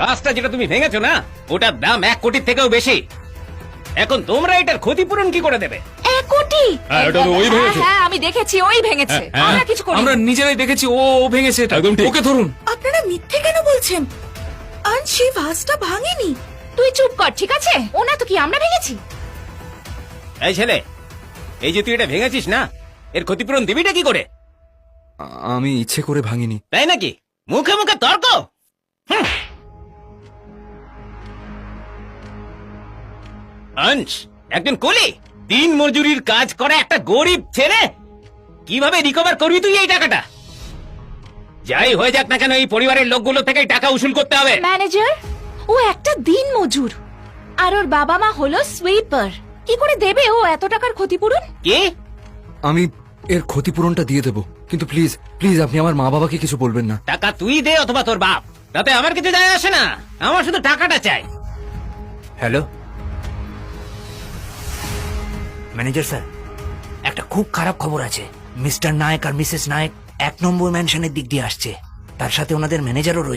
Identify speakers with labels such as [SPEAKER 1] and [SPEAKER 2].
[SPEAKER 1] রাস্তা যেটা তুমি ভেঙেছো না, ওটার দাম 1 কোটির থেকেও বেশি। এখন তোমরা এটার ক্ষতিপূরণ কি করে দেবে?
[SPEAKER 2] 1 কোটি?
[SPEAKER 3] হ্যাঁ, এটা তো ওই ভেঙেছে।
[SPEAKER 2] হ্যাঁ, আমি দেখেছি ওই ভেঙেছে।
[SPEAKER 3] হ্যাঁ,
[SPEAKER 2] আমরা কিছু করি
[SPEAKER 3] আমরা নিজেরাই দেখেছি ও ভেঙেছে এটা।
[SPEAKER 1] একদম ঠিক।
[SPEAKER 3] ওকে ধরুন।
[SPEAKER 4] আপনারা মিথ্যে কেন বলছেন? আর সেই ভাসটা ভাঙেনি।
[SPEAKER 2] তুই চুপ কর, ঠিক আছে? ওনা তো কি আমরা ভেঙেছি?
[SPEAKER 1] এই ছেলে, এই যে তুই এটা ভেঙেছিস না, এর ক্ষতিপূরণ দিবিটা কি করে?
[SPEAKER 3] আমি ইচ্ছে করে ভাঙিনি।
[SPEAKER 1] তাই নাকি? মুখে মুখে তর্ক। হুঁ। আংশ, একজন কুলি, দিন মজুরির কাজ করে একটা গরিব ছেলে, কিভাবে রিকভার করবি তুই এই টাকাটা? যাই হয়ে যাক না কেন, এই পরিবারের লোকগুলো থেকে টাকা উসুল করতে হবে।
[SPEAKER 2] ম্যানেজার, ও একটা দিন মজুর, আর ওর বাবা মা হলো সুইপার। কি করে দেবে ও এত টাকার ক্ষতিপূরণ?
[SPEAKER 1] কি?
[SPEAKER 3] আমি এর ক্ষতিপূরণটা দিয়ে দেবো, কিন্তু প্লিজ প্লিজ আপনি আমার মা বাবাকে কিছু বলবেন না।
[SPEAKER 1] টাকা তুই দে অথবা তোর বাপ, তাতে আমার কিছু যায় আসে না। আমার শুধু টাকাটা চাই।
[SPEAKER 5] হ্যালো ম্যানেজার স্যার, একটা খুব খারাপ খবর আছে। মিস্টার নায়ক আর মিসেস নায়ক 1 নম্বর ম্যানশনের দিক দিয়ে আসছে, তার সাথে ওনাদের ম্যানেজারও রয়েছে।